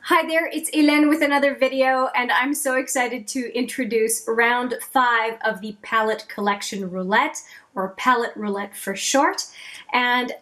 Hi there, it's Hélène with another video, and I'm so excited to introduce round 5 of the palette collection Roulette, or Palette Roulette for short. And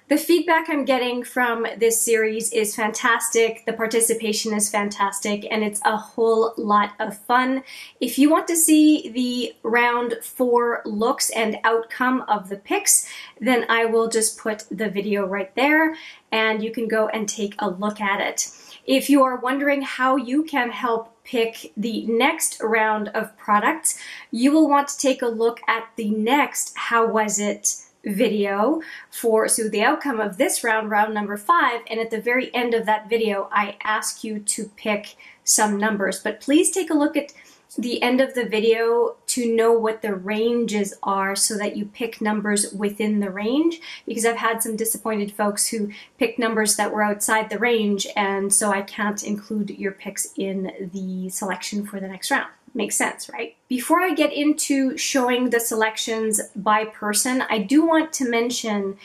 the feedback I'm getting from this series is fantastic, the participation is fantastic, and it's a whole lot of fun. If you want to see the round 4 looks and outcome of the picks, then I will just put the video right there and you can go and take a look at it. If you are wondering how you can help pick the next round of products, you will want to take a look at the next How Was It video for the outcome of this round, round number 5, and at the very end of that video I ask you to pick some numbers. But please take a look at the end of the video to know what the ranges are so that you pick numbers within the range, because I've had some disappointed folks who picked numbers that were outside the range, and so I can't include your picks in the selection for the next round. Makes sense, right? Before I get into showing the selections by person, I do want to mention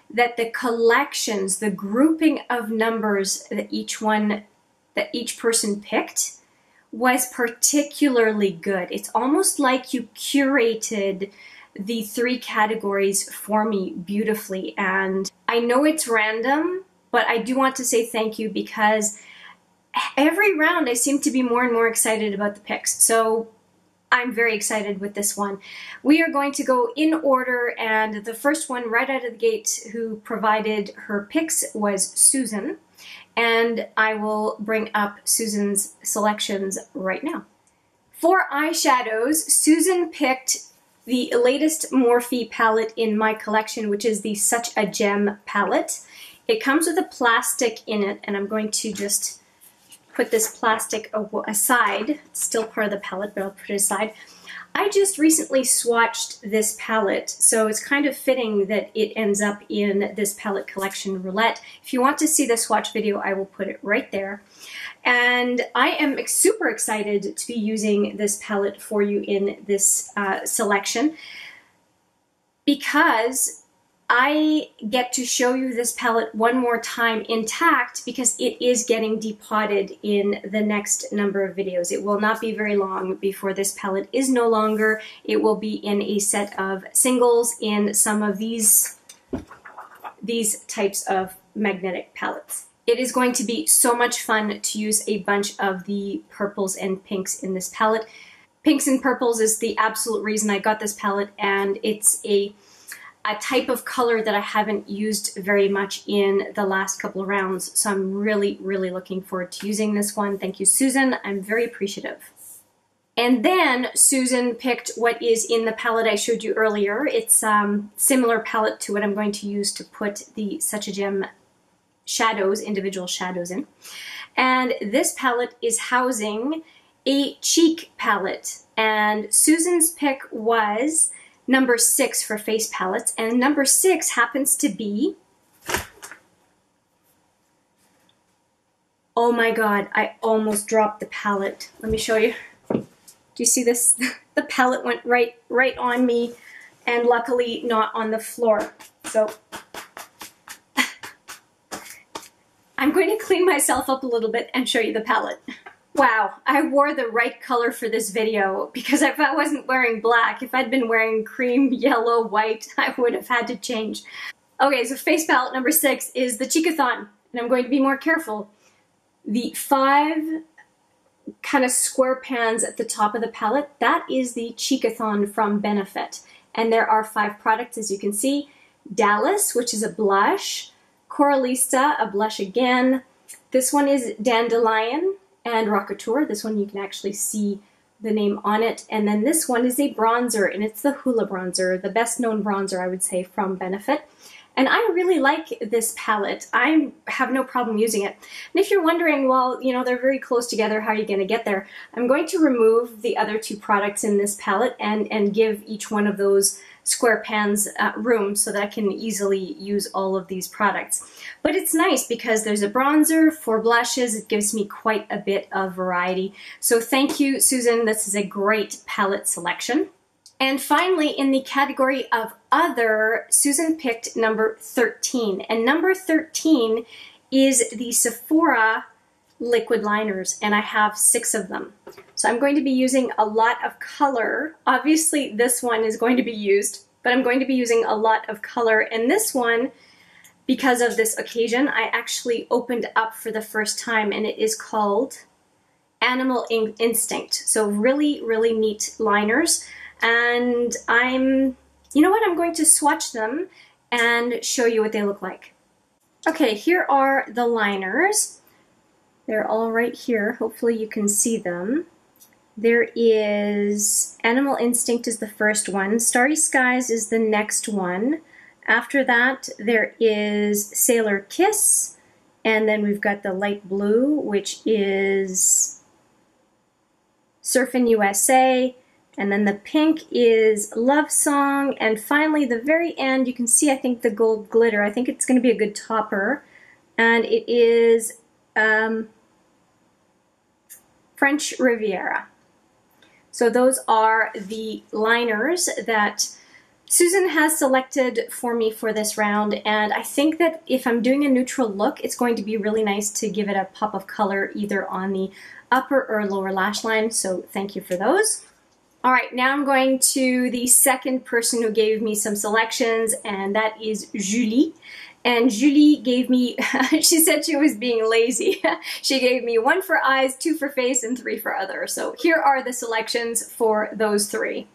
that the collections, the grouping of numbers that each person picked was particularly good. It's almost like you curated the 3 categories for me beautifully. And I know it's random, but I do want to say thank you, because every round I seem to be more and more excited about the picks. So I'm very excited with this one. We are going to go in order, and the first one right out of the gate who provided her picks was Susan. And I will bring up Susan's selections right now. For eyeshadows, Susan picked the latest Morphe palette in my collection, which is the Such a Gem palette. It comes with a plastic in it, and I'm going to just put this plastic aside. It's still part of the palette, but I'll put it aside. I just recently swatched this palette, so it's kind of fitting that it ends up in this palette collection Roulette. If you want to see the swatch video, I will put it right there. And I am super excited to be using this palette for you in this selection, because I get to show you this palette one more time intact, because it is getting depotted in the next number of videos. It will not be very long before this palette is no longer. It will be in a set of singles in some of these types of magnetic palettes. It is going to be so much fun to use a bunch of the purples and pinks in this palette. Pinks and purples is the absolute reason I got this palette, and it's a type of color that I haven't used very much in the last couple of rounds. So I'm really, really looking forward to using this one. Thank you, Susan. I'm very appreciative. And then Susan picked what is in the palette I showed you earlier. It's similar palette to what I'm going to use to put the Such a Gem shadows, individual shadows in. And this palette is housing a cheek palette. And Susan's pick was number 6 for face palettes, and number 6 happens to be, oh my god, I almost dropped the palette. Let me show you. Do you see this? The palette went right on me, and luckily not on the floor. So I'm going to clean myself up a little bit and show you the palette. Wow, I wore the right color for this video, because if I wasn't wearing black, if I'd been wearing cream, yellow, white, I would have had to change. Okay, so face palette number 6 is the Cheekathon, and I'm going to be more careful. The 5 kind of square pans at the top of the palette, that is the Cheekathon from Benefit. And there are 5 products, as you can see. Dallas, which is a blush. Coralista, a blush again. This one is Dandelion. And Rockateur, this one you can actually see the name on it. And then this one is a bronzer, and it's the Hula bronzer, the best known bronzer, I would say, from Benefit. And I really like this palette. I have no problem using it. And if you're wondering, well, you know, they're very close together, how are you going to get there? I'm going to remove the other 2 products in this palette and give each one of those square pans room so that I can easily use all of these products. But it's nice because there's a bronzer, 4 blushes. It gives me quite a bit of variety. So thank you, Susan. This is a great palette selection. And finally, in the category of other, Susan picked number 13. And number 13 is the Sephora liquid liners, and I have 6 of them. So I'm going to be using a lot of color. Obviously, this one is going to be used, but I'm going to be using a lot of color. And this one, because of this occasion, I actually opened up for the first time, and it is called Animal Instinct. So really, really neat liners. And you know what? I'm going to swatch them and show you what they look like. Okay, here are the liners. They're all right here. Hopefully you can see them. There is Animal Instinct is the first one. Starry Skies is the next one. After that, there is Sailor Kiss. And then we've got the light blue, which is Surfin' USA. And then the pink is Love Song. And finally, the very end, you can see, I think, the gold glitter. I think it's going to be a good topper. And it is French Riviera. So those are the liners that Susan has selected for me for this round. And I think that if I'm doing a neutral look, it's going to be really nice to give it a pop of color either on the upper or lower lash line. So thank you for those. All right, now I'm going to the second person who gave me some selections, and that is Julie. And Julie gave me, she said she was being lazy. She gave me 1 for eyes, 2 for face, and 3 for other. So here are the selections for those 3.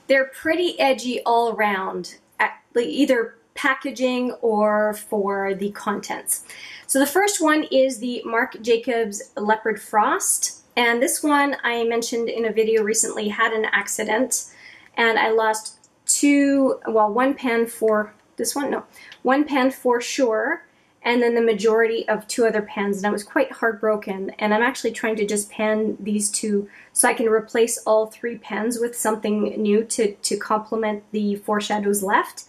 They're pretty edgy all around, either packaging or for the contents. So the first one is the Marc Jacobs Leopard Frost. And this one I mentioned in a video recently had an accident, and I lost 1 pan for this one, no, 1 pan for sure, and then the majority of 2 other pans, and I was quite heartbroken. And I'm actually trying to just pan these 2 so I can replace all 3 pans with something new to complement the 4 shadows left.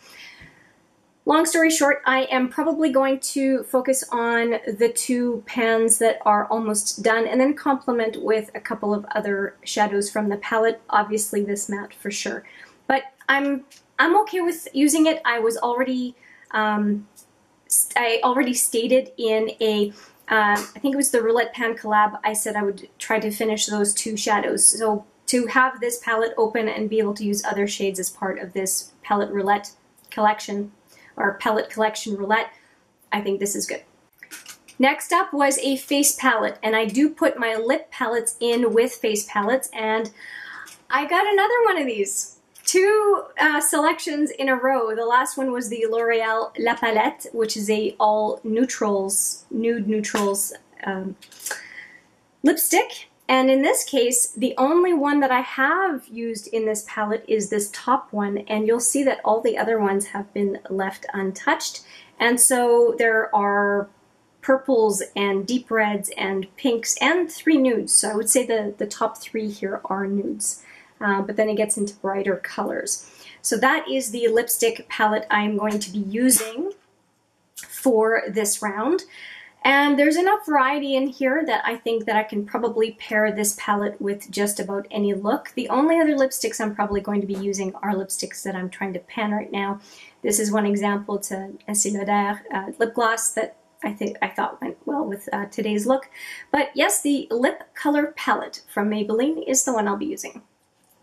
Long story short, I am probably going to focus on the 2 pans that are almost done and then complement with a couple of other shadows from the palette, obviously this matte for sure. But I'm okay with using it. I was already, I already stated in a, I think it was the Roulette pan collab, I said I would try to finish those 2 shadows. So to have this palette open and be able to use other shades as part of this palette Roulette collection, or palette collection Roulette, I think this is good. Next up was a face palette, and I do put my lip palettes in with face palettes, and I got another one of these. 2 selections in a row. The last one was the L'Oreal La Palette, which is a all neutrals, nude neutrals lipstick. And in this case, the only one that I have used in this palette is this top one, and you'll see that all the other ones have been left untouched. And so there are purples and deep reds and pinks and 3 nudes. So I would say the top 3 here are nudes, but then it gets into brighter colors. So that is the lipstick palette I'm going to be using for this round. And there's enough variety in here that I think that I can probably pair this palette with just about any look. The only other lipsticks I'm probably going to be using are lipsticks that I'm trying to pan right now. This is one example to Estée Lauder lip gloss that I thought went well with today's look. But yes, the lip color palette from Maybelline is the one I'll be using.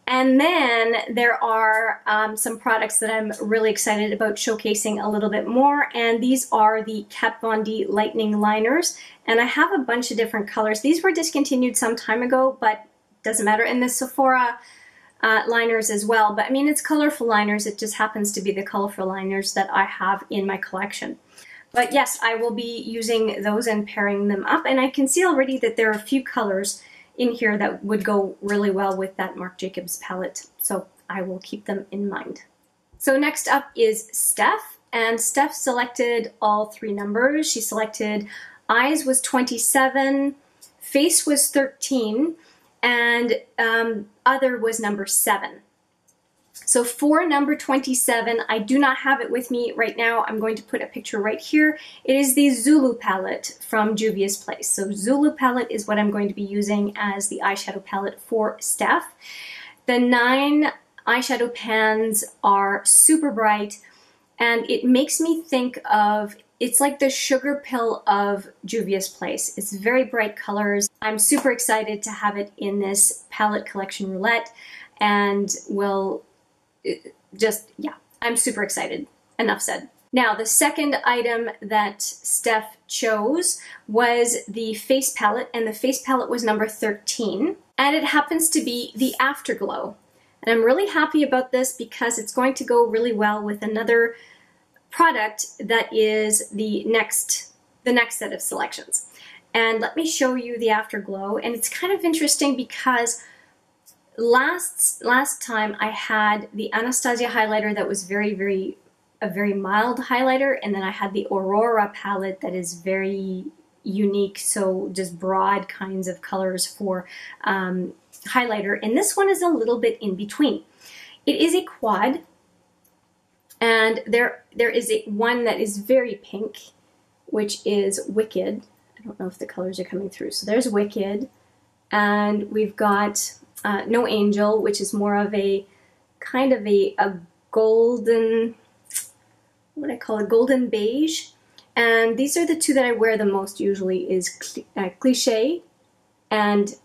And then there are some products that I'm really excited about showcasing a little bit more, and these are the Kat Von D Lightning Liners, and I have a bunch of different colors. These were discontinued some time ago, but doesn't matter. In the Sephora liners as well, but I mean, it's colorful liners. It just happens to be the colorful liners that I have in my collection. But yes, I will be using those and pairing them up, and I can see already that there are a few colors in here that would go really well with that Marc Jacobs palette, so I will keep them in mind. So next up is Steph, and Steph selected all 3 numbers. She selected eyes was 27, face was 13, and other was number 7. So for number 27, I do not have it with me right now. I'm going to put a picture right here. It is the Zulu palette from Juvia's Place. So Zulu palette is what I'm going to be using as the eyeshadow palette for Steph. The 9 eyeshadow pans are super bright, and it makes me think of, it's like the sugar pill of Juvia's Place. It's very bright colors. I'm super excited to have it in this palette collection Roulette, and I'm super excited. Enough said. Now, the second item that Steph chose was the face palette, and the face palette was number 13, and it happens to be the Afterglow. And I'm really happy about this because it's going to go really well with another product that is the next set of selections. And let me show you the Afterglow. And it's kind of interesting because last time I had the Anastasia highlighter that was a very mild highlighter, and then I had the Aurora palette that is very unique, so just broad kinds of colors for highlighter, and this one is a little bit in between. It is a quad, and there is one that is very pink, which is Wicked. I don't know if the colors are coming through. So there's Wicked, and we've got No Angel, which is more of a kind of a golden, what I call a golden beige. And these are the two that I wear the most usually, is Cliché and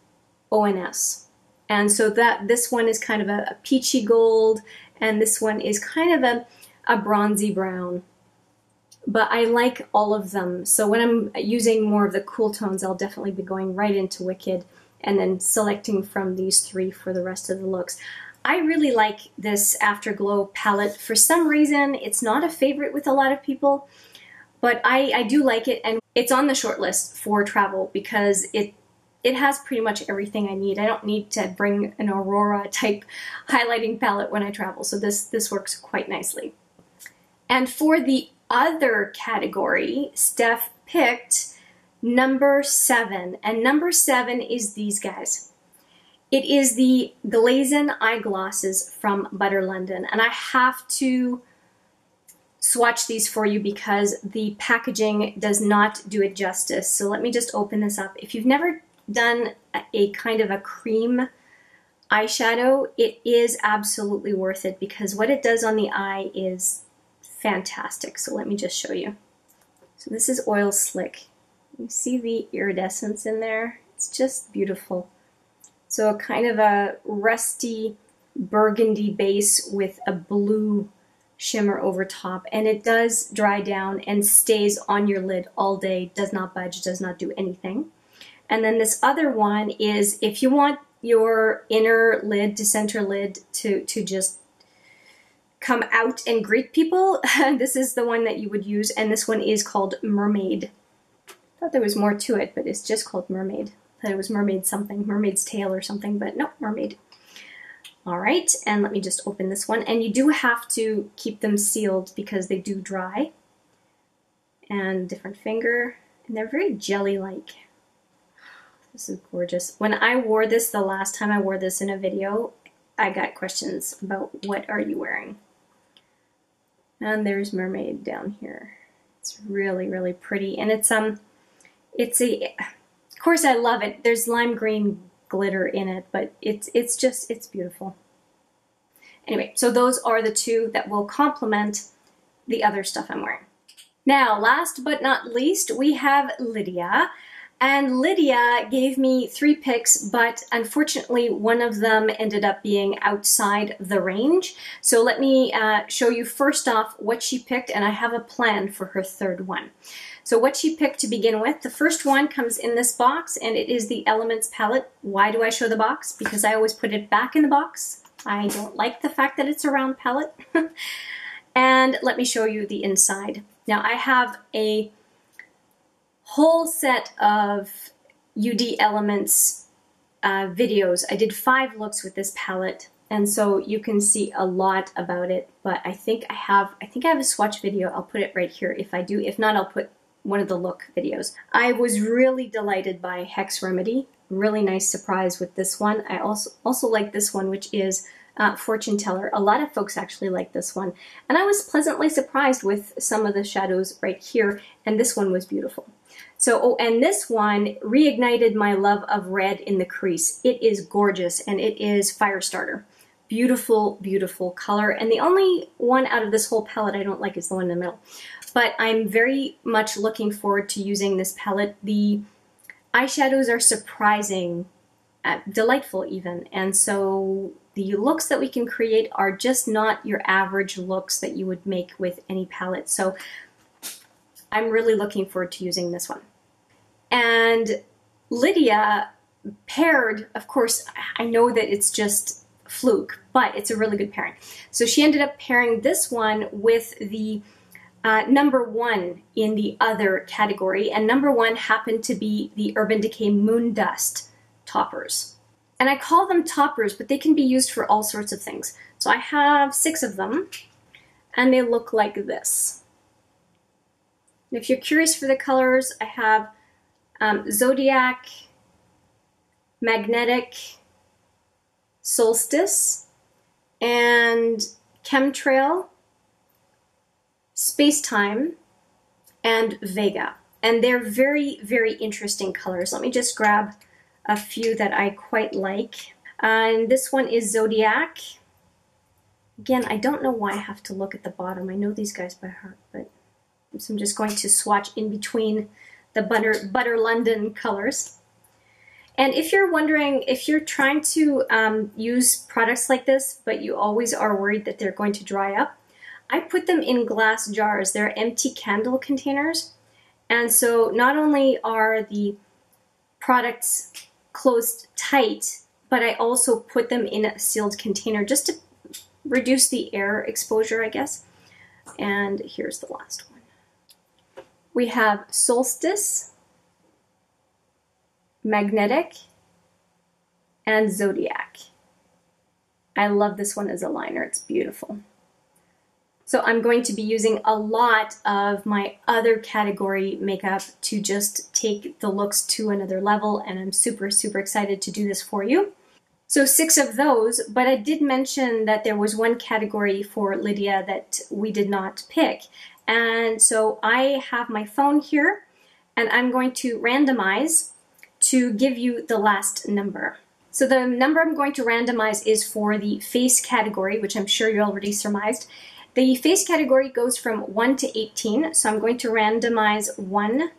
ONS. And so this one is kind of a peachy gold, and this one is kind of a bronzy brown. But I like all of them. So when I'm using more of the cool tones, I'll definitely be going right into Wicked and then selecting from these three for the rest of the looks. I really like this Afterglow palette. For some reason, it's not a favorite with a lot of people, but I do like it, and it's on the short list for travel because it has pretty much everything I need. I don't need to bring an Aurora type highlighting palette when I travel, so this works quite nicely. And for the other category, Steph picked number 7, and number 7 is these guys. It is the Glazen eyeglasses from Butter London, and I have to swatch these for you because the packaging does not do it justice. So let me just open this up. If you've never done a kind of a cream eyeshadow, it is absolutely worth it because what it does on the eye is fantastic. So let me just show you. So this is Oil Slick. You see the iridescence in there? It's just beautiful. So a kind of a rusty burgundy base with a blue shimmer over top, and it does dry down and stays on your lid all day, does not budge, does not do anything. And then this other one is if you want your inner lid to center lid to just come out and greet people, this is the one that you would use, and this one is called Mermaid. I thought there was more to it, but it's just called Mermaid. I thought it was Mermaid something, Mermaid's Tail or something, but no, Mermaid. All right, and let me just open this one. And you do have to keep them sealed because they do dry. And different finger, and they're very jelly-like. This is gorgeous. When I wore this, the last time I wore this in a video, I got questions about what are you wearing? And there's Mermaid down here. It's really, really pretty. And it's of course I love it. There's lime green glitter in it, but it's beautiful. Anyway, so those are the two that will complement the other stuff I'm wearing. Now, last but not least, we have Lydia. And Lydia gave me 3 picks, but unfortunately one of them ended up being outside the range. So let me show you first off what she picked, and I have a plan for her third one. So what she picked to begin with, the first one comes in this box, and it is the Elements palette. Why do I show the box? Because I always put it back in the box. I don't like the fact that it's a round palette. And let me show you the inside. Now I have a whole set of UD Elements videos. I did 5 looks with this palette, and so you can see a lot about it, but I think I have a swatch video. I'll put it right here if I do. If not, I'll put one of the look videos. I was really delighted by Hex Remedy. Really nice surprise with this one. I also like this one, which is Fortune Teller. A lot of folks actually like this one, and I was pleasantly surprised with some of the shadows right here, and this one was beautiful. So, oh, and this one reignited my love of red in the crease. It is gorgeous, and it is Firestarter beautiful, beautiful color. And the only one out of this whole palette I don't like is the one in the middle. But I'm very much looking forward to using this palette. The eyeshadows are surprising, delightful even. And so the looks that we can create are just not your average looks that you would make with any palette. So I'm really looking forward to using this one. And Lydia paired, of course, I know that it's just fluke, but it's a really good pairing. So she ended up pairing this one with the #1 in the other category, and #1 happened to be the Urban Decay Moondust toppers. And I call them toppers, but they can be used for all sorts of things. So I have 6 of them, and they look like this. And if you're curious for the colors, I have Zodiac, Magnetic, Solstice, and Chemtrail, Spacetime, and Vega. And they're very, very interesting colors. Let me just grab a few that I quite like. And this one is Zodiac. Again, I don't know why I have to look at the bottom. I know these guys by heart, but so I'm just going to swatch in between the Butter London colors. And if you're wondering, if you're trying to use products like this, but you always are worried that they're going to dry up, I put them in glass jars. They're empty candle containers. And so not only are the products closed tight, but I also put them in a sealed container just to reduce the air exposure, I guess. And here's the last one. We have Solstice, Magnetic, and Zodiac. I love this one as a liner. It's beautiful. So I'm going to be using a lot of my other category makeup to just take the looks to another level, and I'm super, super excited to do this for you. So 6 of those, but I did mention that there was one category for Lydia that we did not pick. And so I have my phone here, and I'm going to randomize to give you the last number. So the number I'm going to randomize is for the face category, which I'm sure you already surmised. The face category goes from 1 to 18, so I'm going to randomize 1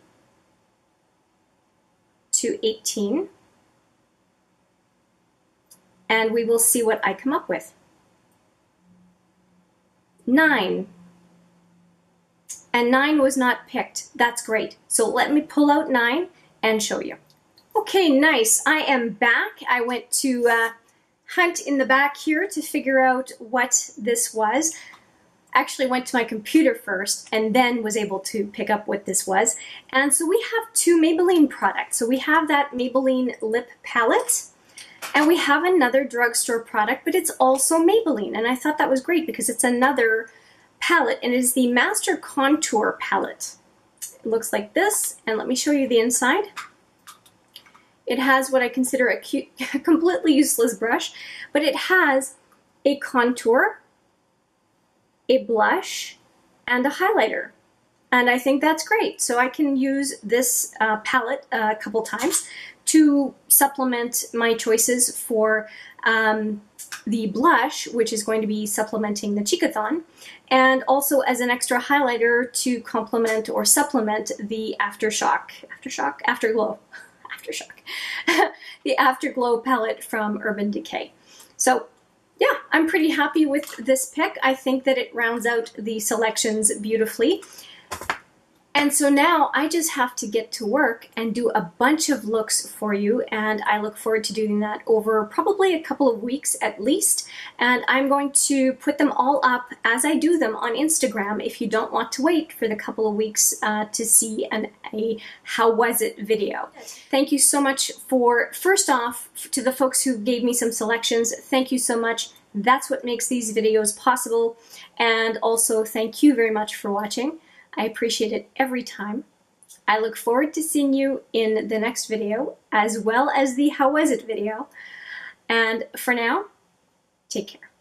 to 18. And we will see what I come up with. 9. And 9 was not picked. That's great. So let me pull out 9 and show you. Okay, nice. I am back. I went to hunt in the back here to figure out what this was. Actually went to my computer first and then was able to pick up what this was. And so we have 2 Maybelline products. So we have that Maybelline lip palette, and we have another drugstore product, but it's also Maybelline. And I thought that was great because it's another palette, and it is the Master Contour palette. It looks like this, and let me show you the inside. It has what I consider a cute, completely useless brush, but it has a contour, a blush, and a highlighter. And I think that's great. So I can use this palette a couple times to supplement my choices for the blush, which is going to be supplementing the Cheekathon, and also as an extra highlighter to complement or supplement the Afterglow, the Afterglow palette from Urban Decay. So yeah, I'm pretty happy with this pick. I think that it rounds out the selections beautifully. And so now I just have to get to work and do a bunch of looks for you, and I look forward to doing that over probably a couple of weeks at least. And I'm going to put them all up as I do them on Instagram if you don't want to wait for the couple of weeks to see a how was it video. Thank you so much for, first off, to the folks who gave me some selections. Thank you so much. That's what makes these videos possible. And also thank you very much for watching. I appreciate it every time. I look forward to seeing you in the next video, as well as the How Was It video. And for now, take care.